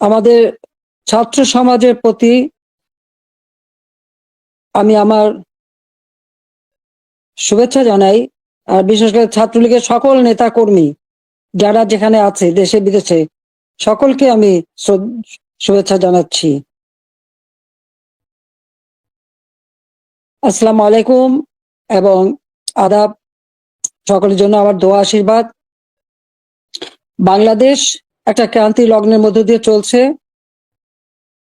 আমাদের ছাত্র সমাজের প্রতি আমি আমার শুভেচ্ছা জানাই। আর বিশেষ করে ছাত্রলীগের সকল নেতা কর্মী যারা যেখানে আছে দেশে বিদেশে সকলকে আমি শুভেচ্ছা জানাচ্ছি। আসসালামু আলাইকুম এবং আদাব। সকলের জন্য আমার দোয়া আশীর্বাদ। বাংলাদেশ একটা ক্রান্তি লগ্নের মধ্য দিয়ে চলছে।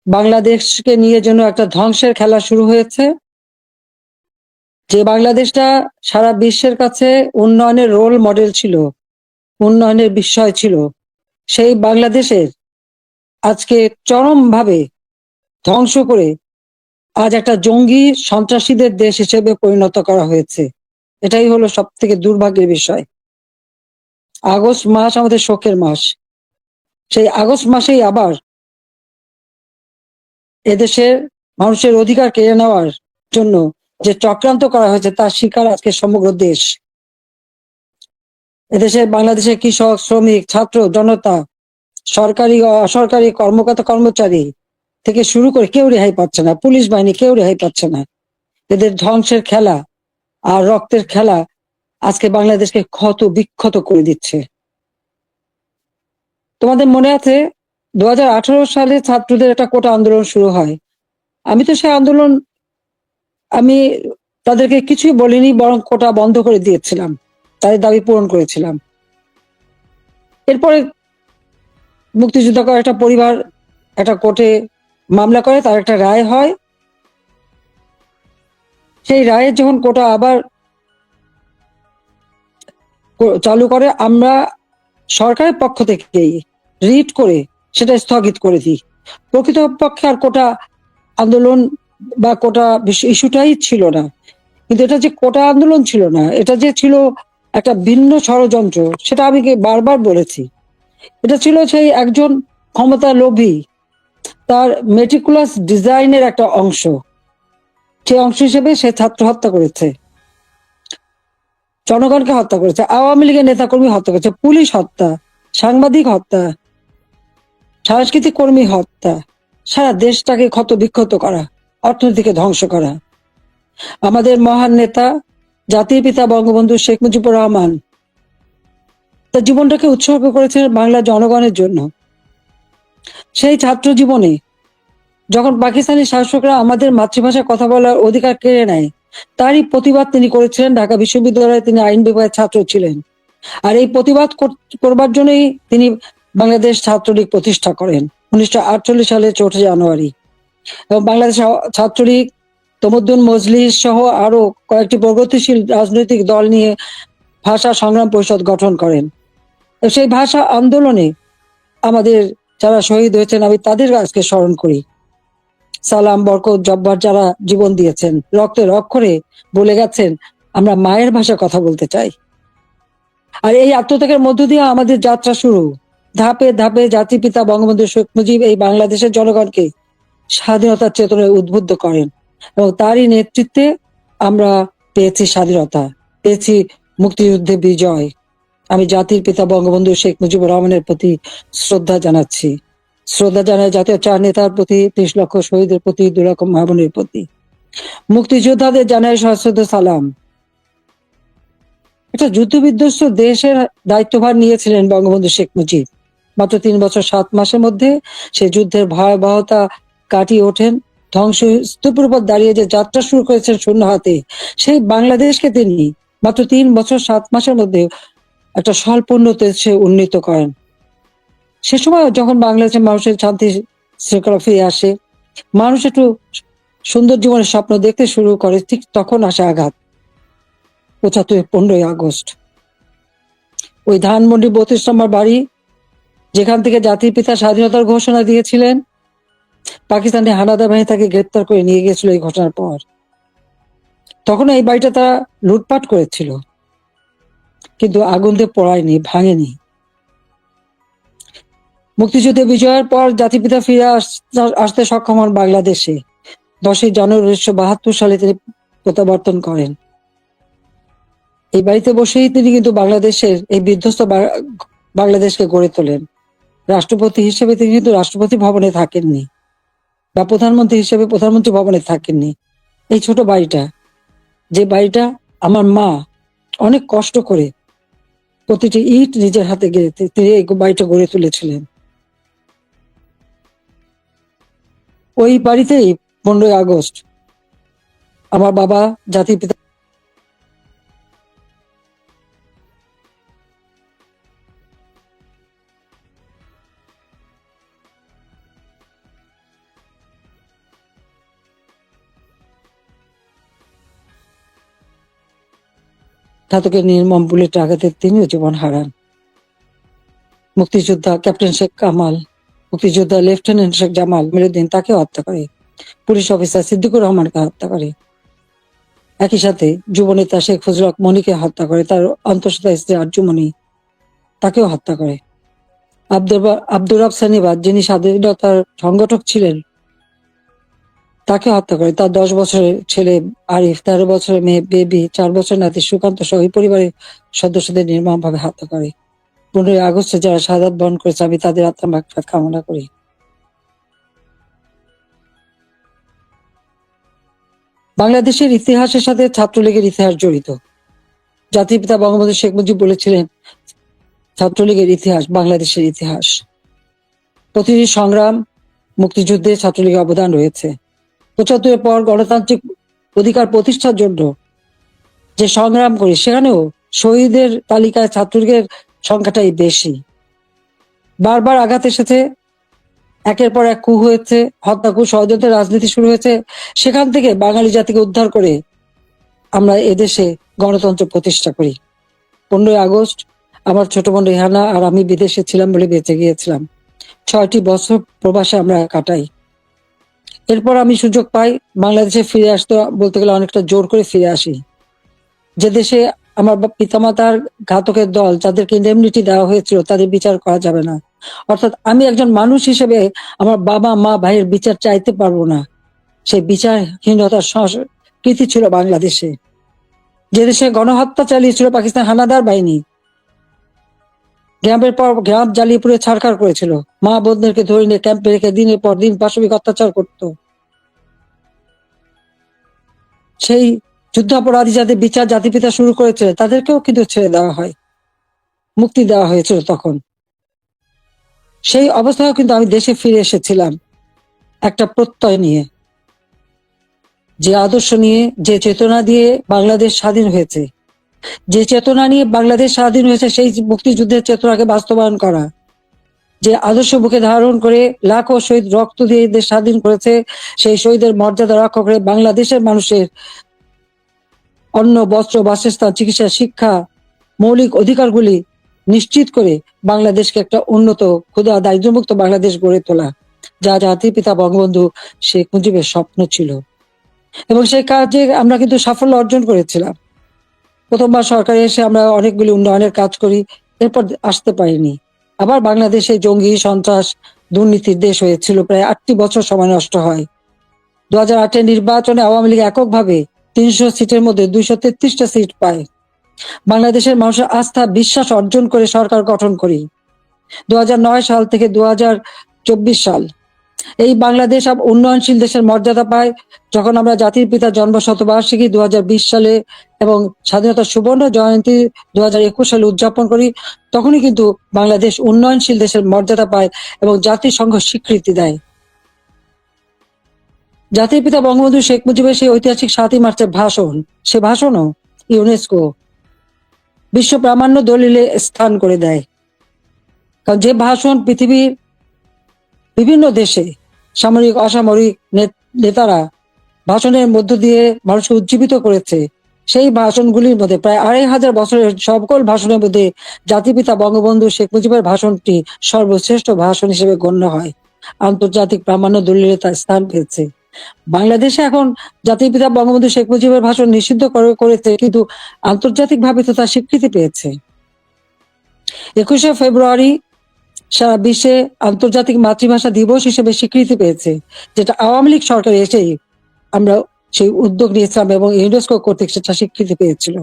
বাংলাদেশকে নিয়ে যেন একটা ধ্বংসের খেলা শুরু হয়েছে। যে বাংলাদেশটা সারা বিশ্বের কাছে উন্নয়নের রোল মডেল ছিল, উন্নয়নের বিষয় ছিল, সেই বাংলাদেশের আজকে চরমভাবে ধ্বংস করে আজ একটা জঙ্গি সন্ত্রাসীদের দেশ হিসেবে পরিণত করা হয়েছে। এটাই হলো সব থেকে দুর্ভাগ্যের বিষয়। আগস্ট মাস আমাদের শোকের মাস। সেই আগস্ট মাসেই আবার এদেশের মানুষের অধিকার কেড়ে নেওয়ার জন্য যে চক্রান্ত করা হয়েছে তার শিকার আজকে সমগ্র দেশ। এদেশের বাংলাদেশের কৃষক, শ্রমিক, ছাত্র জনতা, সরকারি ও অসরকারি কর্মকর্তা কর্মচারী থেকে শুরু করে কেউ রেহাই পাচ্ছে না, পুলিশ বাহিনী কেউ রেহাই পাচ্ছে না। এদের ধ্বংসের খেলা আর রক্তের খেলা আজকে বাংলাদেশকে ক্ষত বিক্ষত করে দিচ্ছে। তোমাদের মনে আছে 2018 সালে ছাত্রদের একটা কোটা আন্দোলন শুরু হয়। আমি তো সেই আন্দোলন আমি তাদেরকে কিছুই বলিনি, বরং কোটা বন্ধ করে দিয়েছিলাম, তাদের দাবি পূরণ করেছিলাম। এরপরে মুক্তিযোদ্ধা একটা পরিবার একটা কোর্টে মামলা করে, তার একটা রায় হয়। সেই রায়ের যখন কোটা আবার চালু করে, আমরা সরকারের পক্ষ থেকে রিট করে সেটা স্থগিত করে দিই। প্রকৃতপক্ষে আর কোটা আন্দোলন বা কোটা ইস্যুটাই ছিল না। কিন্তু এটা যে কোটা আন্দোলন ছিল না, এটা যে ছিল একটা ভিন্ন ষড়যন্ত্র, সেটা আমি বারবার বলেছি। এটা ছিল সেই একজন ক্ষমতা লোভী, তার মেটিকুলাস ডিজাইনের একটা অংশ। সেই অংশ হিসেবে সে ছাত্র হত্যা করেছে, জনগণকে হত্যা করেছে, আওয়ামী লীগের নেতাকর্মী হত্যা করেছে, পুলিশ হত্যা, সাংবাদিক হত্যা, সাংস্কৃতিক কর্মী হত্যা, সারা দেশটাকে ক্ষত বিক্ষত করা, অর্থনীতিকে ধ্বংস করা। আমাদের মহান নেতা জাতির পিতা বঙ্গবন্ধু শেখ মুজিবুর রহমান তার জীবনটাকে উৎসর্গ করেছেন বাংলার জনগণের জন্য। সেই ছাত্র জীবনে যখন পাকিস্তানি শাসকরা আমাদের মাতৃভাষায় কথা বলার অধিকার কেড়ে নেয়, তারই প্রতিবাদ তিনি করেছিলেন। ঢাকা বিশ্ববিদ্যালয়ে তিনি আইন বিভাগের ছাত্র ছিলেন, আর এই প্রতিবাদ করবার জন্যই তিনি বাংলাদেশ ছাত্রলীগ প্রতিষ্ঠা করেন 1948 সালের 4 জানুয়ারি। এবং বাংলাদেশ ছাত্রলীগ, তমুদ্দুন মজলিস সহ আরো কয়েকটি প্রগতিশীল রাজনৈতিক দল নিয়ে ভাষা সংগ্রাম পরিষদ গঠন করেন। সেই ভাষা আন্দোলনে আমাদের যারা শহীদ হয়েছেন আমি তাদের আজকে স্মরণ করি। সালাম, বরকত, জব্বার যারা জীবন দিয়েছেন, রক্তের অক্ষরে বলে গেছেন আমরা মায়ের ভাষায় কথা বলতে চাই। আর এই আত্মত্যাগের মধ্য দিয়ে আমাদের যাত্রা শুরু। ধাপে ধাপে জাতির পিতা বঙ্গবন্ধু শেখ মুজিব এই বাংলাদেশের জনগণকে স্বাধীনতার চেতনায় উদ্বুদ্ধ করেন এবং তারই নেতৃত্বে আমরা পেয়েছি স্বাধীনতা, পেয়েছি মুক্তিযুদ্ধে বিজয়। আমি জাতির পিতা বঙ্গবন্ধু শেখ মুজিবুর রহমানের প্রতি শ্রদ্ধা জানাচ্ছি। শ্রদ্ধা জানাই জাতীয় চার নেতার প্রতি, 30 লক্ষ শহীদের প্রতি, 2 লক্ষ মা বোনের প্রতি। মুক্তিযোদ্ধাদের জানাই সশ্রদ্ধ সালাম। একটা যুদ্ধ বিধ্বস্ত দেশের দায়িত্বভার নিয়েছিলেন বঙ্গবন্ধু শেখ মুজিব। মাত্র 3 বছর 7 মাসের মধ্যে সে যুদ্ধের ভয়াবহতা কাটিয়ে ওঠেন। ধ্বংসস্তূপের উপর দাঁড়িয়ে যে যাত্রা শুরু করেছেন শূন্য হাতে, সেই বাংলাদেশকে তিনি মাত্র 3 বছর 7 মাসের মধ্যে একটা স্বল্পোন্নত দেশে উন্নীত করেন। সে সময় যখন বাংলাদেশের মানুষের শান্তি শৃঙ্খলা ফিরে আসে, মানুষ একটু সুন্দর জীবনের স্বপ্ন দেখতে শুরু করে, ঠিক তখন আসে আঘাত। 15ই আগস্ট ওই ধানমন্ডি 32 নম্বর বাড়ি, যেখান থেকে জাতির পিতা স্বাধীনতার ঘোষণা দিয়েছিলেন, পাকিস্তানি হানাদার বাহিনী তাকে গ্রেপ্তার করে নিয়ে গেছিল। এই ঘটনার পর তখন এই বাড়িটা তারা লুটপাট করেছিল, কিন্তু আগুন দিয়ে পোড়ায়নি, ভাঙেনি। মুক্তিযুদ্ধে বিজয়ের পর জাতির পিতা ফিরে আসতে সক্ষম হন বাংলাদেশে। 10ই জানুয়ারি 1972 সালে তিনি প্রত্যাবর্তন করেন। এই বাড়িতে বসেই তিনি কিন্তু বাংলাদেশের এই বিধ্বস্ত বাংলাদেশকে গড়ে তোলেন। রাষ্ট্রপতি হিসেবে তিনি কিন্তু রাষ্ট্রপতি ভবনে থাকেননি, বা প্রধানমন্ত্রী হিসেবে প্রধানমন্ত্রী ভবনে থাকেননি। এই ছোট বাড়িটা, যে বাড়িটা আমার মা অনেক কষ্ট করে প্রতিটি ইট নিজের হাতে গেড়ে তিনি এই বাড়িটা গড়ে তুলেছিলেন। ওই বাড়িতেই 15ই আগস্ট আমার বাবা জাতির পিতা ঘাতকের নির্মম বুলেট আঘাতে তিনিও জীবন হারান। মুক্তিযোদ্ধা ক্যাপ্টেন শেখ কামাল, মুক্তিযোদ্ধা লেফটেন্যান্ট শেখ জামাল মেরুদ্দিন তাকে হত্যা করে, পুলিশ অফিসার সিদ্দিকুর রহমানকে হত্যা করে, একই সাথে যুবনেতা শেখ ফজলুল হক মনিকে হত্যা করে, তার অন্তঃসত্ত্বা স্ত্রী আরজুমনি তাকেও হত্যা করে। আব্দুর রব সানিবাদ, যিনি স্বাধীনতার সংগঠক ছিলেন, তাকে হত্যা করে। তার 10 বছরের ছেলে আরিফ, 13 বছরের মেয়ে বেবি, 4 বছরের নাতি সুকান্ত সহ ওই পরিবারের সদস্যদের নির্মমভাবে হত্যা করে। 15ই আগস্টে যারা শাহাদাত বরণ করেছে, আমি তাদের আত্মার মাগফিরাত কামনা করি। বাংলাদেশের ইতিহাসের সাথে ছাত্রলীগের ইতিহাস জড়িত। জাতির পিতা বঙ্গবন্ধু শেখ মুজিব বলেছিলেন, ছাত্রলীগের ইতিহাস বাংলাদেশের ইতিহাস। প্রতিটি সংগ্রাম, মুক্তিযুদ্ধে ছাত্রলীগের অবদান রয়েছে। 75-এর পর গণতান্ত্রিক অধিকার প্রতিষ্ঠার জন্য যে সংগ্রাম করি, সেখানেও শহীদের তালিকায় ছাত্রলীগের সংখ্যাটাই বেশি। বারবার আঘাত এসেছে, একের পর এক কূ হয়েছে, হত্যা, কূ, ষড়যন্ত্রের রাজনীতি শুরু হয়েছে। সেখান থেকে বাঙালি জাতিকে উদ্ধার করে আমরা এদেশে গণতন্ত্র প্রতিষ্ঠা করি। 15ই আগস্ট আমার ছোট বোন রেহানা আর আমি বিদেশে ছিলাম বলে বেঁচে গিয়েছিলাম। 6টি বছর প্রবাসে আমরা কাটাই। এরপর আমি সুযোগ পাই বাংলাদেশে ফিরে আসতে, বলতে গেলে অনেকটা জোর করে ফিরে আসি। যে দেশে আমার পিতামাতার ঘাতকের দল, যাদেরকে ইন্ডেমনিটি দেওয়া হয়েছিল, তাদের বিচার করা যাবে না। অর্থাৎ আমি একজন মানুষ হিসেবে আমার বাবা মা ভাইয়ের বিচার চাইতে পারবো না। সেই বিচারহীনতার সংস্কৃতি ছিল বাংলাদেশে। যে দেশে গণহত্যা চালিয়েছিল পাকিস্তান হানাদার বাহিনী, গ্রামের পর গ্রাম জ্বালিয়ে পুড়ে ছারখার করেছিল, মা বোনদেরকে ধরে নিয়ে ক্যাম্পে রেখে দিনের পর দিন পাশবিক অত্যাচার করত। সেই যুদ্ধাপরাধী যাদের বিচার জাতির পিতা শুরু করেছিল, তাদেরকেও কিন্তু ছেড়ে দেওয়া হয়, মুক্তি দেওয়া হয়েছিল তখন। সেই অবস্থায় কিন্তু আমি দেশে ফিরে এসেছিলাম একটা প্রত্যয় নিয়ে, যে আদর্শ নিয়ে, যে চেতনা দিয়ে বাংলাদেশ স্বাধীন হয়েছে, যে চেতনা নিয়ে বাংলাদেশ স্বাধীন হয়েছে, সেই মুক্তিযুদ্ধের চেতনাকে বাস্তবায়ন করা। যে আদর্শ বুকে ধারণ করে লাখো শহীদ রক্ত দিয়ে দেশ স্বাধীন করেছে, সেই শহীদের মর্যাদা রক্ষা করে বাংলাদেশের মানুষের অন্ন, বস্ত্র, বাসস্থান, চিকিৎসা, শিক্ষা, মৌলিক অধিকারগুলি নিশ্চিত করে বাংলাদেশকে একটা উন্নত, ক্ষুধা, দারিদ্র্যমুক্ত বাংলাদেশ গড়ে তোলা, যা জাতির পিতা বঙ্গবন্ধু শেখ মুজিবের স্বপ্ন ছিল। এবং সেই কাজে আমরা কিন্তু সাফল্য অর্জন করেছিলাম। প্রথমবার সরকারে এসে আমরা অনেকগুলি উন্নয়নের কাজ করি, এরপর আসতে পারিনি। আবার বাংলাদেশে জঙ্গি, সন্ত্রাস, দুর্নীতির দেশ হয়েছিল, প্রায় 8টি বছর সময় নষ্ট হয়। 2008-এর নির্বাচনে আওয়ামী লীগ এককভাবে 300 সিটের মধ্যে 233টা সিট পায়। বাংলাদেশের মানুষের আস্থা, বিশ্বাস অর্জন করে সরকার গঠন করি। 2009 সাল থেকে 2024 সাল এই বাংলাদেশ উন্নয়নশীল দেশের মর্যাদা পায়। যখন আমরা জাতির পিতার জন্মশতবার্ষিকী 2020 সালে এবং স্বাধীনতার সুবর্ণ জয়ন্তী 2021 সালে উদযাপন করি, তখনই কিন্তু বাংলাদেশ উন্নয়নশীল দেশের মর্যাদা পায় এবং জাতিসংঘ স্বীকৃতি দেয়। জাতির পিতা বঙ্গবন্ধু শেখ মুজিবের সেই ঐতিহাসিক 7ই মার্চের ভাষণ, সে ভাষণও ইউনেস্কো বিশ্ব প্রামাণ্য দলিলে স্থান করে দেয়। কারণ যে ভাষণ পৃথিবীর বিভিন্ন দেশে সামরিক, অসামরিক নেতারা ভাষণের মধ্য দিয়ে মানুষকে উজ্জীবিত করেছে, সেই ভাষণগুলির মধ্যে প্রায় 2500 বছরের সকল ভাষণের মধ্যে জাতিপিতা বঙ্গবন্ধু শেখ মুজিবের ভাষণটি সর্বশ্রেষ্ঠ ভাষণ হিসেবে গণ্য হয়। আন্তর্জাতিক প্রামাণ্য দলিলে তার স্থান পেয়েছে। বাংলাদেশে এখন জাতির পিতা বঙ্গবন্ধু শেখ মুজিবের ভাষণ নিষিদ্ধ করেছে, কিন্তু আন্তর্জাতিকভাবে তো তার স্বীকৃতি পেয়েছে। 21শে ফেব্রুয়ারি সারা বিশ্বে আন্তর্জাতিক মাতৃভাষা দিবস হিসেবে স্বীকৃতি পেয়েছে, যেটা আওয়ামী লীগ সরকার এসেই আমরা সেই উদ্যোগ নিয়েছিলাম এবং ইউনেস্কো কর্তৃক সেটা স্বীকৃতি পেয়েছিল।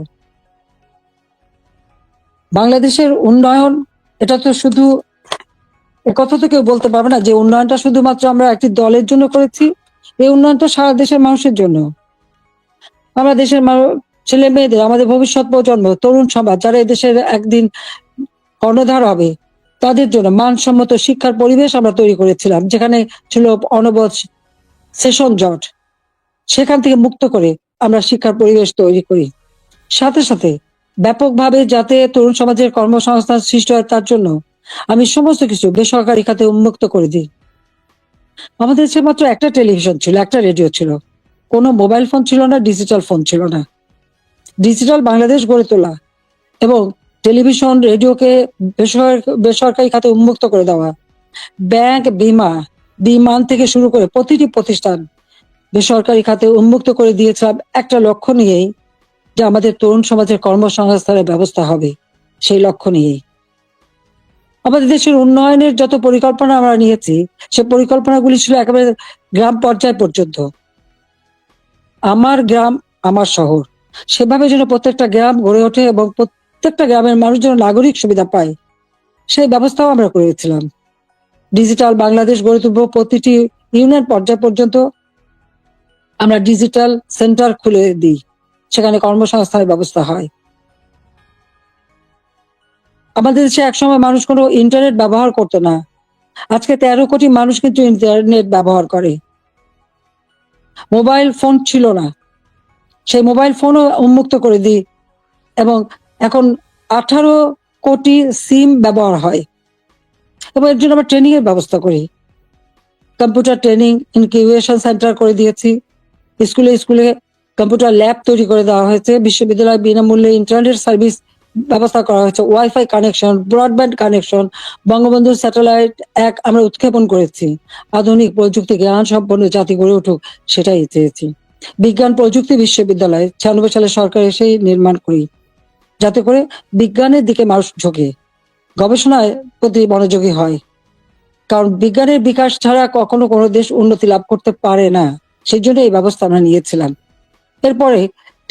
বাংলাদেশের উন্নয়ন, এটা তো শুধু কথা তো কেউ বলতে পারবে না যে উন্নয়নটা শুধুমাত্র আমরা একটি দলের জন্য করেছি। এই উন্নয়নটা সারা দেশের মানুষের জন্য। আমরা দেশের ছেলে মেয়েদের, আমাদের ভবিষ্যৎ প্রজন্ম, তরুণ সমাজ যারা এদেশের একদিন কর্ণধার হবে, তাদের জন্য মানসম্মত শিক্ষার পরিবেশ আমরা তৈরি করেছিলাম, যেখানে ছিল অনবরত সেশন জট। সেখান থেকে মুক্ত করে আমরা শিক্ষার পরিবেশ তৈরি করি। সাথে সাথে ব্যাপকভাবে যাতে তরুণ সমাজের কর্মসংস্থান সৃষ্টি হয়, তার জন্য আমি সমস্ত কিছু বেসরকারি খাতে উন্মুক্ত করে দিই। আমাদের দেশে মাত্র একটা টেলিভিশন ছিল, একটা রেডিও ছিল, কোনো মোবাইল ফোন ছিল না, ডিজিটাল ফোন ছিল না। ডিজিটাল বাংলাদেশ গড়ে তোলা এবং টেলিভিশন রেডিওকে বেসরকারি খাতে উন্মুক্ত করে দেওয়া, ব্যাংক, বিমান থেকে শুরু করে প্রতিটি প্রতিষ্ঠান বেসরকারি খাতে উন্মুক্ত করে দিয়েছিলাম একটা লক্ষ্য নিয়েই, যে আমাদের তরুণ সমাজের কর্মসংস্থানের ব্যবস্থা হবে। সেই লক্ষ্য নিয়েই আমাদের দেশের উন্নয়নের যত পরিকল্পনা আমরা নিয়েছি, সে পরিকল্পনাগুলি ছিল একেবারে গ্রাম পর্যায় পর্যন্ত। আমার গ্রাম আমার শহর, সেভাবে যেন প্রত্যেকটা গ্রাম গড়ে ওঠে এবং প্রত্যেকটা গ্রামের মানুষ যেন নাগরিক সুবিধা পায়, সেই ব্যবস্থাও আমরা করেছিলাম। ডিজিটাল বাংলাদেশ গড়ে তুলব, প্রতিটি ইউনিয়ন পর্যায় পর্যন্ত আমরা ডিজিটাল সেন্টার খুলে দিই, সেখানে কর্মসংস্থানের ব্যবস্থা হয়। আমাদের দেশে একসময় মানুষ কোনো ইন্টারনেট ব্যবহার করতো না, আজকে 13 কোটি মানুষ কিন্তু ইন্টারনেট ব্যবহার করে। মোবাইল ফোন ছিল না, সেই মোবাইল ফোনও উন্মুক্ত করে দিই এবং এখন 18 কোটি সিম ব্যবহার হয়। এবং এর জন্য আমরা ট্রেনিং এর ব্যবস্থা করি, কম্পিউটার ট্রেনিং ইনকিউবেশন সেন্টার করে দিয়েছি, স্কুলে স্কুলে কম্পিউটার ল্যাব তৈরি করে দেওয়া হয়েছে, বিশ্ববিদ্যালয়ে বিনামূল্যে ইন্টারনেট সার্ভিস ব্যবস্থা করা হয়েছে, wifi connection, broadband connection, Bangabandhu satellite আমরা উৎক্ষেপণ করেছি। আধুনিক প্রযুক্তি জ্ঞান সম্পন্ন জাতি গড়ে উঠুক, সেটাই চেয়েছি। বিজ্ঞান প্রযুক্তি বিশ্ববিদ্যালয় 96 সালে সরকার এসেই নির্মাণ করি, যাতে করে বিজ্ঞানের দিকে মানুষ ঝোঁকে, গবেষণায় প্রতি মনোযোগী হয়। কারণ বিজ্ঞানের বিকাশ ছাড়া কখনো কোনো দেশ উন্নতি লাভ করতে পারে না, সেই জন্য এই ব্যবস্থা আমরা নিয়েছিলাম। এরপরে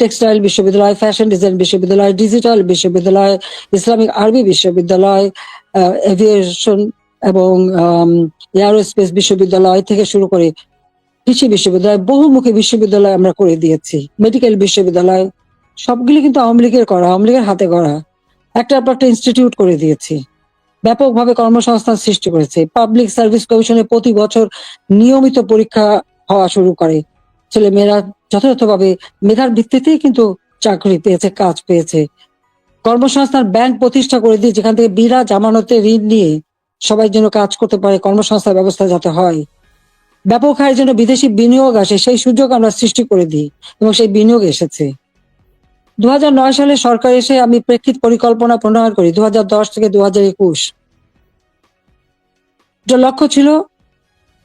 টেক্সটাইল বিশ্ববিদ্যালয়, ফ্যাশন ডিজাইন বিশ্ববিদ্যালয়, ডিজিটাল বিশ্ববিদ্যালয়, ইসলামিক আরবি বিশ্ববিদ্যালয়, এভিয়েশন এবং এয়ারোস্পেস বিশ্ববিদ্যালয় থেকে শুরু করে কৃষি বিশ্ববিদ্যালয়, বহুমুখী বিশ্ববিদ্যালয় আমরা করে দিয়েছি, মেডিকেল বিশ্ববিদ্যালয়, সবগুলি কিন্তু আওয়ামী লীগের করা, আওয়ামী লীগের হাতে করা। একটা ইনস্টিটিউট করে দিয়েছি, ব্যাপকভাবে কর্মসংস্থান সৃষ্টি করেছে। পাবলিক সার্ভিস কমিশনে প্রতি বছর নিয়মিত পরীক্ষা হওয়া শুরু করে, ছেলে মেয়েরা যথাযথভাবে মেধার ভিত্তিতেই কিন্তু চাকরি পেয়েছে, কাজ পেয়েছে। কর্মসংস্থান ব্যাংক প্রতিষ্ঠা করে দিয়ে, যেখান থেকে বিনা জামানতে ঋণ নিয়ে সবাই যেন কাজ করতে পারে, কর্মসংস্থান ব্যবস্থা যাতে হয়, ব্যাপক হারে যেন বিদেশি বিনিয়োগ আসে, সেই সুযোগ আমরা সৃষ্টি করে দিই এবং সেই বিনিয়োগ এসেছে। 2009 সালে সরকার এসে আমি প্রেক্ষিত পরিকল্পনা প্রণয়ন করি 2010 থেকে 2021। যার লক্ষ্য ছিল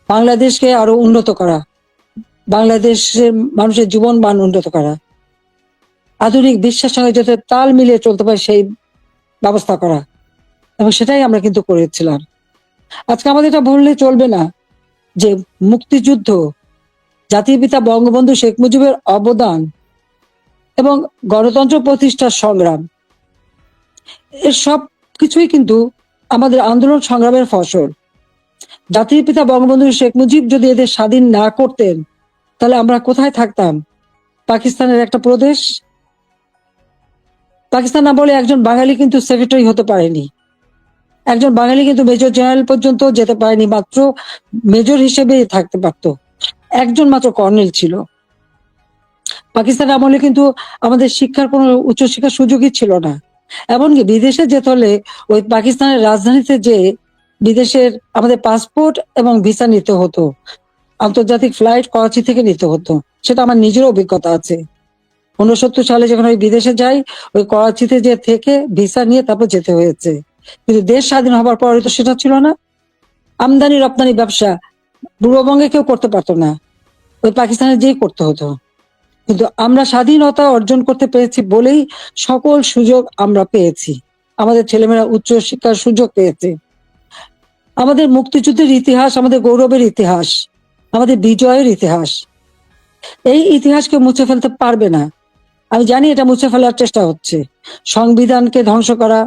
বাংলাদেশকে আরো উন্নত করা, বাংলাদেশের মানুষের জীবন মান উন্নত করা, আধুনিক বিশ্বের সঙ্গে যাতে তাল মিলিয়ে চলতে পারে সেই ব্যবস্থা করা, এবং সেটাই আমরা কিন্তু করেছিলাম। আজকে আমাদের এটা বললে চলবে না যে মুক্তিযুদ্ধ, জাতির পিতা বঙ্গবন্ধু শেখ মুজিবের অবদান এবং গণতন্ত্র প্রতিষ্ঠার সংগ্রাম, এর সব কিছুই কিন্তু আমাদের আন্দোলন সংগ্রামের ফসল। জাতির পিতা বঙ্গবন্ধু শেখ মুজিব যদি এদের স্বাধীন না করতেন, তাহলে আমরা কোথায় থাকতাম? পাকিস্তানের একটা প্রদেশ। পাকিস্তান না বলে একজন বাঙালি কিন্তু সেক্রেটারি হতে পারেনি, একজন বাঙালি কিন্তু মেজর জেনারেল পর্যন্ত যেতে পারেনি, মাত্র মেজর হিসেবে থাকতে পারতো, একজন মাত্র কর্নেল ছিল। পাকিস্তান আমলে কিন্তু আমাদের শিক্ষার কোনো উচ্চশিক্ষার সুযোগই ছিল না। এমনকি বিদেশে যেতে হলে ওই পাকিস্তানের রাজধানীতে যে বিদেশের আমাদের পাসপোর্ট এবং ভিসা নিতে হতো, আন্তর্জাতিক ফ্লাইট করাচি থেকে নিতে হতো, সেটা আমার নিজের অভিজ্ঞতা আছে। 69 সালে যখন ওই বিদেশে যাই, ওই করাচিতে যে থেকে ভিসা নিয়ে তারপর যেতে হয়েছে। কিন্তু দেশ স্বাধীন হবার পরে তো সেটা ছিল না। আমদানি রপ্তানি ব্যবসা পূর্ববঙ্গে কেউ করতে পারতো না, ওই পাকিস্তানে যেই করতে হতো। কিন্তু আমরা স্বাধীনতা অর্জন করতে পেরেছি বলেই সকল সুযোগ আমরা পেয়েছি, আমাদের ছেলেমেয়েরা উচ্চ শিক্ষার সুযোগ পেয়েছে। আমাদের মুক্তিযুদ্ধের ইতিহাস আমাদের গৌরবের ইতিহাস, আমাদের বিজয়ের ইতিহাস। এই ইতিহাসকে মুছে ফেলতে পারবে না। আমি জানি এটা মুছে ফেলার চেষ্টা হচ্ছে, সংবিধানকে ধ্বংস করা,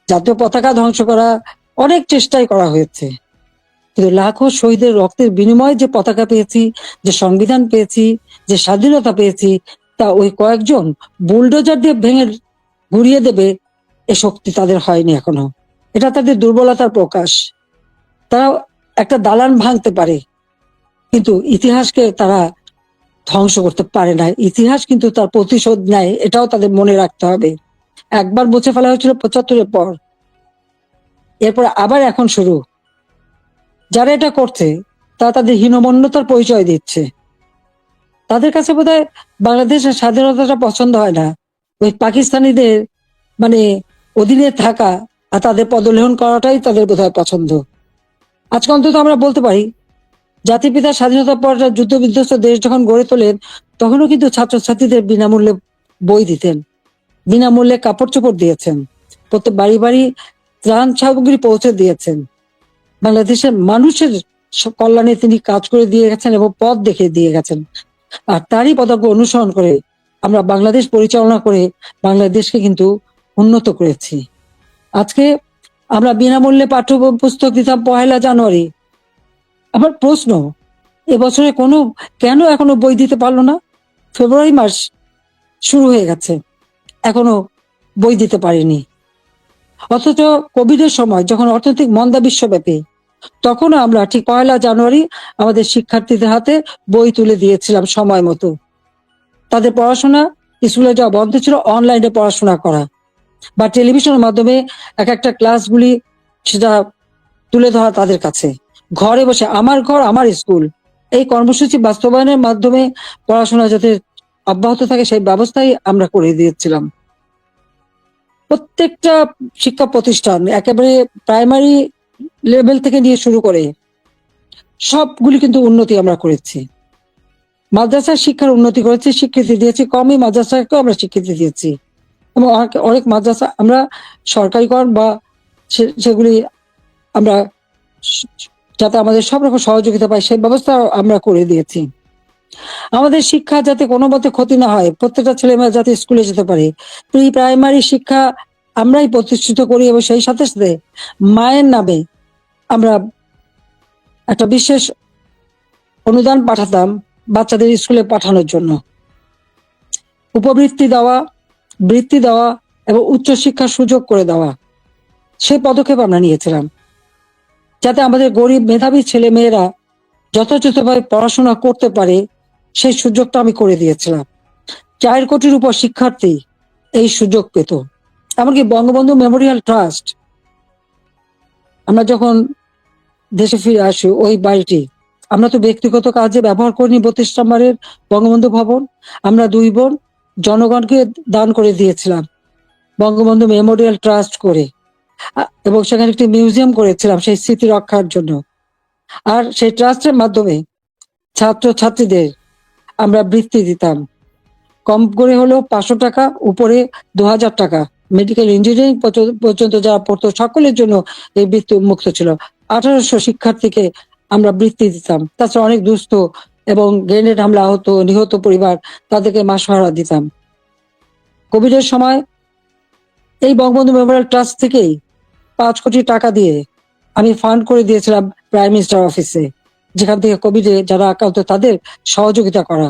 জাতীয় পতাকা ধ্বংস করা, অনেক চেষ্টাই করা হয়েছে। কিন্তু লাখো শহীদের রক্তের বিনিময়ে যে পতাকা পেয়েছি, যে সংবিধান পেয়েছি, যে স্বাধীনতা পেয়েছি, তা ওই কয়েকজন বুলডোজার দিয়ে ভেঙে ঘুরিয়ে দেবে এ শক্তি তাদের হয়নি এখনো। এটা তাদের দুর্বলতার প্রকাশ। তারা একটা দালান ভাঙতে পারে, কিন্তু ইতিহাসকে তারা ধ্বংস করতে পারে না। ইতিহাস কিন্তু তার প্রতিশোধ নেয়, এটাও তাদের মনে রাখতে হবে। একবার মুছে ফেলা হয়েছিল 75-এর পর, এরপর আবার এখন শুরু। যারা এটা করছে তারা তাদের হীনমন্যতার পরিচয় দিচ্ছে। তাদের কাছে বোধহয় বাংলাদেশের স্বাধীনতাটা পছন্দ হয় না, ওই পাকিস্তানিদের মানে অধীনে থাকা আর তাদের পদলেহন করাটাই তাদের বোধহয় পছন্দ। আজকে অন্তত আমরা বলতে পারি, জাতির পিতা স্বাধীনতার পর যুদ্ধ বিধ্বস্ত দেশ যখন গড়ে তোলেন, তখনও কিন্তু ছাত্রছাত্রীদের বিনামূল্যে বই দিতেন, বিনামূল্যে কাপড় চোপড় দিয়েছেন, প্রত্যেক বাড়ি বাড়ি ত্রাণ সামগ্রী পৌঁছে দিয়েছেন। বাংলাদেশের মানুষের কল্যাণে তিনি কাজ করে দিয়ে গেছেন এবং পথ দেখিয়ে দিয়ে গেছেন। আর তারই পদক অনুসরণ করে আমরা বাংলাদেশ পরিচালনা করে বাংলাদেশকে কিন্তু উন্নত করেছি। আজকে আমরা বিনামূল্যে পাঠ্য পুস্তক দিতাম 1 জানুয়ারি। আমার প্রশ্ন, এবছরে কেন এখনো বই দিতে পারলো না? ফেব্রুয়ারি মাস শুরু হয়ে গেছে, এখনো বই দিতে পারেনি। অথচ কোভিডের সময় যখন অর্থনৈতিক মন্দা বিশ্বব্যাপী, তখন আমরা ঠিক 1 জানুয়ারি আমাদের শিক্ষার্থীদের হাতে বই তুলে দিয়েছিলাম সময় মতো। তাদের পড়াশোনা, স্কুলে যাওয়া বন্ধ ছিল, অনলাইনে পড়াশোনা করা বা টেলিভিশনের মাধ্যমে এক একটা ক্লাসগুলি সেটা তুলে ধরা তাদের কাছে। ঘরে বসে আমার ঘর আমার স্কুল এই কর্মসূচি বাস্তবায়নের মাধ্যমে পড়াশোনা যাতে অব্যাহত থাকে সেই ব্যবস্থাই আমরা করে দিয়েছিলাম। প্রত্যেকটা শিক্ষা প্রতিষ্ঠান একেবারে প্রাইমারি লেভেল থেকে নিয়ে শুরু করে সবগুলি কিন্তু উন্নতি আমরা করেছি। মাদ্রাসার শিক্ষার উন্নতি করেছি, স্বীকৃতি দিয়েছি, কমই মাদ্রাসাকেও আমরা স্বীকৃতি দিয়েছি এবং অনেক মাদ্রাসা আমরা সরকারিকরণ বা সেগুলি আমরা যাতে আমাদের সব রকম সহযোগিতা পাই সেই ব্যবস্থা আমরা করে দিয়েছি। আমাদের শিক্ষা যাতে কোনো মতে ক্ষতি না হয়, প্রত্যেকটা ছেলেমেয়েরা যাতে স্কুলে যেতে পারে, প্রি প্রাইমারি শিক্ষা আমরাই প্রতিষ্ঠিত করি এবং সেই সাথে সাথে মায়ের নামে আমরা একটা বিশেষ অনুদান পাঠাতাম বাচ্চাদের স্কুলে পাঠানোর জন্য। উপবৃত্তি দেওয়া, বৃত্তি দেওয়া এবং উচ্চশিক্ষার সুযোগ করে দেওয়া, সেই পদক্ষেপ আমরা নিয়েছিলাম যাতে আমাদের গরিব মেধাবী ছেলে মেয়েরা যথাযথভাবে পড়াশোনা করতে পারে। সেই সুযোগটা আমি করে দিয়েছিলাম। 4 কোটির উপর শিক্ষার্থী এই সুযোগ পেত। এমনকি বঙ্গবন্ধু মেমোরিয়াল ট্রাস্ট, আমরা যখন দেশে ফিরে আসি, ওই বাড়িটি আমরা তো ব্যক্তিগত কাজে ব্যবহার করিনি। 32 নম্বরের বঙ্গবন্ধু ভবন আমরা 2 বোন জনগণকে দান করে দিয়েছিলাম বঙ্গবন্ধু মেমোরিয়াল ট্রাস্ট করে, এবং সেখানে একটি মিউজিয়াম করেছিলাম সেই স্মৃতি রক্ষার জন্য। আর সেই ট্রাস্টের মাধ্যমে ছাত্র ছাত্রীদের আমরা বৃত্তি দিতাম, কম করে হলেও 500 টাকা, উপরে 2000 টাকা। মেডিকেল ইঞ্জিনিয়ারিং পর্যন্ত যারা পড়তো সকলের জন্য এই বৃত্তি উন্মুক্ত ছিল। 1800 শিক্ষার্থীকে আমরা বৃত্তি দিতাম। তাছাড়া অনেক দুস্থ এবং গ্রেনেড হামলা আহত নিহত পরিবার, তাদেরকে মাসোহারা দিতাম। কোভিডের সময় এই বঙ্গবন্ধু মেমোরিয়াল ট্রাস্ট থেকেই 5 কোটি টাকা দিয়ে আমি ফান্ড করে দিয়েছিলাম প্রাইম মিনিস্টার অফিসে, যেখান থেকে কোভিডে যারা আক্রান্ত তাদের সহযোগিতা করা।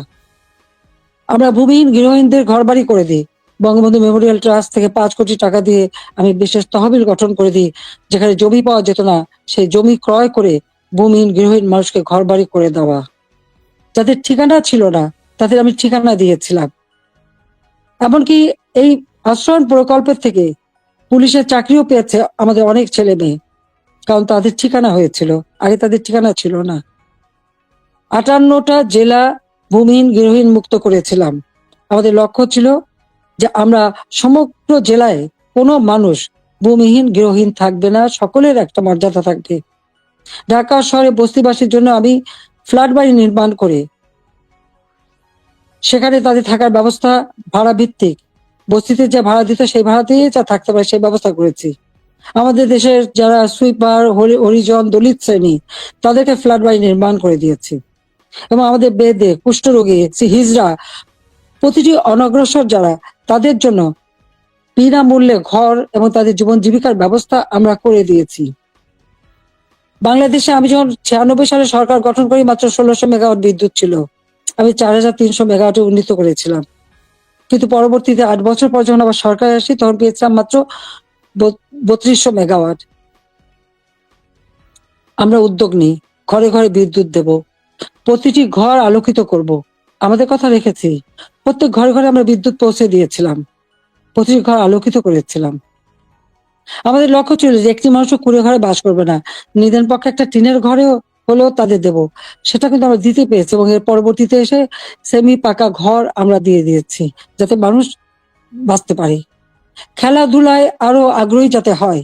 আমরা ভূমিহীন গৃহহীনদের ঘর বাড়ি করে দিই, বঙ্গবন্ধু মেমোরিয়াল ট্রাস্ট থেকে 5 কোটি টাকা দিয়ে আমি বিশেষ তহবিল গঠন করে দিই, যেখানে জমি পাওয়া যেত না সেই জমি ক্রয় করে ভূমিহীন গৃহহীন মানুষকে ঘর বাড়ি করে দেওয়া। যাদের ঠিকানা ছিল না তাদের আমি ঠিকানা দিয়েছিলাম। এমনকি এই আশ্রয়ণ প্রকল্পের থেকে পুলিশের চাকরিও পেয়েছে আমাদের অনেক ছেলে মেয়ে, কারণ তাদের ঠিকানা হয়েছিল, আগে তাদের ঠিকানা ছিল না। 58টা জেলা ভূমিহীন গৃহহীন মুক্ত করেছিলাম। আমাদের লক্ষ্য ছিল যে আমরা সমগ্র জেলায় কোনো মানুষ ভূমিহীন গৃহহীন থাকবে না, সকলের একটা মর্যাদা থাকবে। ঢাকা শহরে বস্তিবাসীর জন্য আমি ফ্ল্যাট বাড়ি নির্মাণ করে সেখানে তাদের থাকার ব্যবস্থা ভাড়া ভিত্তিক, বস্তিতে যে ভাড়া দিত সেই ভাড়া দিয়ে যা থাকতে পারে সেই ব্যবস্থা করেছি। আমাদের দেশের যারা সুইপার, হরিজন, দলিত শ্রেণী, তাদেরকে ফ্ল্যাট বাড়ি নির্মাণ করে দিয়েছি। এবং আমাদের বেদে কুষ্ঠরোগী, হিজড়া, প্রতিটি অনগ্রসর যারা, তাদের জন্য বিনামূল্যে ঘর এবং তাদের জীবন জীবিকার ব্যবস্থা আমরা করে দিয়েছি। বাংলাদেশে আমি যখন 96 সালে সরকার গঠন করি মাত্র 1600 মেগাওয়াট বিদ্যুৎ ছিল। আমি 4300 মেগাওয়াটে উন্নীত করেছিলাম। কিন্তু পরবর্তীতে 8 বছর পর যখন আবার সরকার আসি তখন পেয়েছিলাম মাত্র 3200 মেগাওয়াট। আমরা উদ্যোগ নিই, ঘরে ঘরে বিদ্যুৎ দেব, প্রতিটি ঘর আলোকিত করব। আমাদের কথা রেখেছি, প্রত্যেক ঘরে ঘরে আমরা বিদ্যুৎ পৌঁছে দিয়েছিলাম, প্রতিটি ঘর আলোকিত করেছিলাম। আমাদের লক্ষ্য ছিল যে একটি মানুষও কুড়ে ঘরে বাস করবে না, নিদেন পক্ষে একটা টিনের ঘরে হলেও তাদের দেব। সেটা কিন্তু আমরা দিতে পেরেছি এবং এর পরবর্তীতে এসে সেমি পাকা ঘর আমরা দিয়ে দিয়েছি যাতে মানুষ বাঁচতে পারে। খেলাধুলায় আরো আগ্রহী যাতে হয়,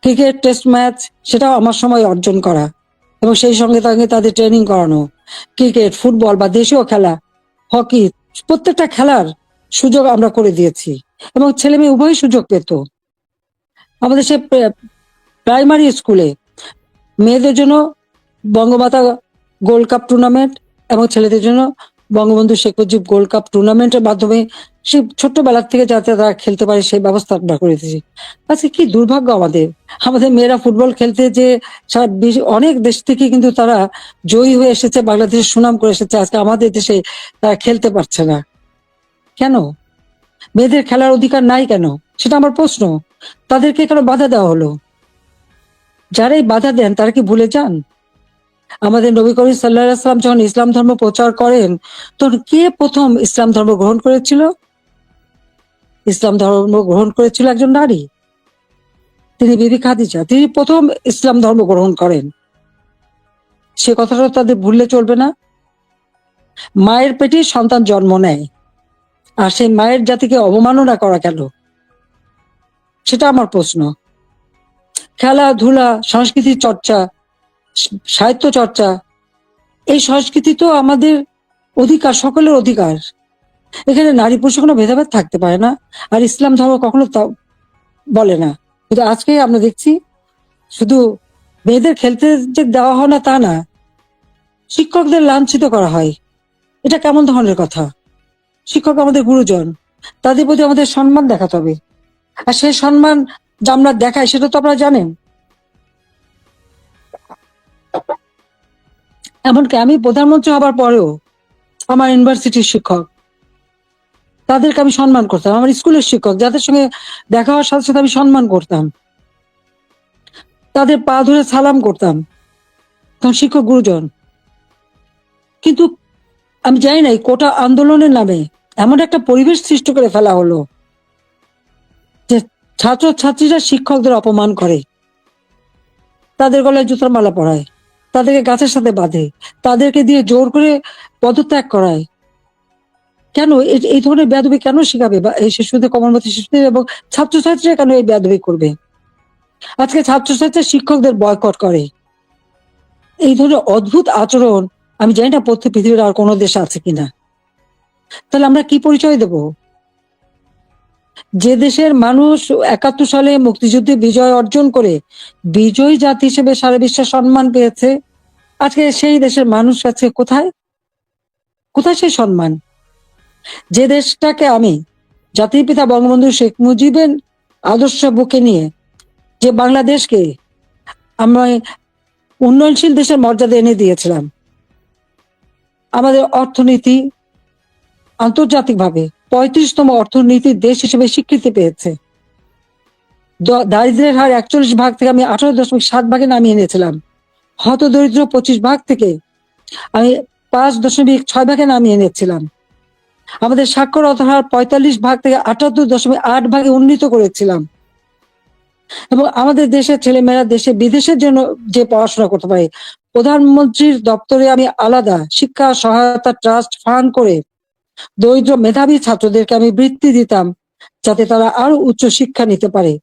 ক্রিকেট টেস্ট ম্যাচ সেটাও আমার সময় অর্জন করা এবং সেই সঙ্গে সঙ্গে তাদের ট্রেনিং করানো। ক্রিকেট, ফুটবল বা দেশীয় খেলা, হকি, প্রত্যেকটা খেলার সুযোগ আমরা করে দিয়েছি এবং ছেলে মেয়ে উভয় সুযোগ পেত। আমাদের সে প্রাইমারি স্কুলে মেয়েদের জন্য বঙ্গমাতা গোল্ড কাপ টুর্নামেন্ট এবং ছেলেদের জন্য বঙ্গবন্ধু শেখ মুজিব গোল্ড কাপ টুর্নামেন্টের মাধ্যমে সে ছোট্টবেলার থেকে যাতে তারা খেলতে পারে সেই ব্যবস্থা আমরা করে দিয়েছি। আজকে কি দুর্ভাগ্য আমাদের, আমাদের মেয়েরা ফুটবল খেলতে যে অনেক দেশ থেকে কিন্তু তারা জয়ী হয়ে এসেছে, বাংলাদেশের সুনাম করে এসেছে, আজকে আমাদের দেশে তারা খেলতে পারছে না কেন? মেয়েদের খেলার অধিকার নাই কেন, সেটা আমার প্রশ্ন। তাদেরকে কেন বাধা দেওয়া হলো? যারাই বাধা দেন তারা কি ভুলে যান আমাদের নবী করিম সাল্লাল্লাহু আলাইহি ওয়াসাল্লাম যখন ইসলাম ধর্ম প্রচার করেন তখন কে প্রথম ইসলাম ধর্ম গ্রহণ করেছিল? ইসলাম ধর্ম গ্রহণ করেছিল একজন নারী, তিনি বিবি খাদিজা, তিনি প্রথম ইসলাম ধর্ম গ্রহণ করেন। সে কথাটা তাদের ভুললে চলবে না। মায়ের পেটে সন্তান জন্ম নেয়, আর সেই মায়ের জাতিকে অবমাননা করা কেন, সেটা আমার প্রশ্ন। খেলাধুলা, সংস্কৃতি চর্চা, সাহিত্য চর্চা, এই সংস্কৃতি তো আমাদের অধিকার, সকলের অধিকার। এখানে নারী পুরুষ কোনো ভেদাভেদ থাকতে পারে না, আর ইসলাম ধর্ম কখনো তা বলে না। কিন্তু আজকে আমরা দেখছি শুধু মেয়েদের খেলতে যে দেওয়া হয় না তা না, শিক্ষকদের লাঞ্ছিত করা হয়। এটা কেমন ধরনের কথা? শিক্ষক আমাদের গুরুজন, তাদের প্রতি আমাদের সম্মান দেখাতে হবে, আর সেই সম্মান যা আমরা দেখাই সেটা তো আপনারা জানেন। এমনকি আমি প্রধানমন্ত্রী হবার পরেও আমার ইউনিভার্সিটির শিক্ষক, তাদেরকে আমি সম্মান করতাম। আমার স্কুলের শিক্ষক যাদের সঙ্গে দেখা হওয়ার সাথে সাথে আমি সম্মান করতাম, তাদের পা ধরে সালাম করতাম, তখন শিক্ষক গুরুজন। কিন্তু আমি জানি না এই কোটা আন্দোলনের নামে এমন একটা পরিবেশ সৃষ্টি করে ফেলা হলো যে ছাত্র ছাত্রীরা শিক্ষকদের অপমান করে, তাদের গলায় জুতার মালা পরায়, তাদেরকে গাছের সাথে বাঁধে, তাদেরকে দিয়ে জোর করে পদত্যাগ করায়। কেন এই ধরনের বেয়াদবি কেন শিখাবে বা এই শিশুদের, কমলমতি শিশুদের এবং ছাত্রছাত্রীরা কেন এই বেয়াদবি করবে? আজকে ছাত্রছাত্রীরা শিক্ষকদের বয়কট করে। এই ধরনের অদ্ভুত আচরণ আমি জানি না পৃথিবীর আর কোনো দেশে আছে কিনা। তাহলে আমরা কি পরিচয় দেব? যে দেশের মানুষ 71 সালে মুক্তিযুদ্ধে বিজয় অর্জন করে বিজয়ী জাতি হিসেবে সারা বিশ্বে সম্মান পেয়েছে, আজকে সেই দেশের মানুষ আছে কোথায়? কোথায় সেই সম্মান? যে দেশটাকে আমি জাতির পিতা বঙ্গবন্ধু শেখ মুজিবের আদর্শ বুকে নিয়ে, যে বাংলাদেশকে আমরা উন্নয়নশীল দেশের মর্যাদা এনে দিয়েছিলাম, আমাদের অর্থনীতি আন্তর্জাতিকভাবে 35তম অর্থনীতির দেশ হিসেবে স্বীকৃতি পেয়েছে, দারিদ্রের হার 41 ভাগ থেকে আমি 18.7 ভাগে নামিয়ে এনেছিলাম, হতদরিদ্র 25 ভাগ থেকে আমি 5.6 ভাগে নামিয়ে এনেছিলাম, আমাদের সাক্ষরতার হার 45 ভাগ থেকে 78.8 ভাগে উন্নীত করেছিলাম, এবং আমাদের দেশের ছেলেমেয়েরা দেশে বিদেশের জন্য যে পড়াশোনা করতে পারে, প্রধানমন্ত্রীর দপ্তরে আমি আলাদা শিক্ষা সহায়তা ট্রাস্ট ফান্ড করে দরিদ্র মেধাবী ছাত্রদেরকে আমি বৃত্তি দিতাম যাতে তারা আরো উচ্চ শিক্ষা নিতে পারে।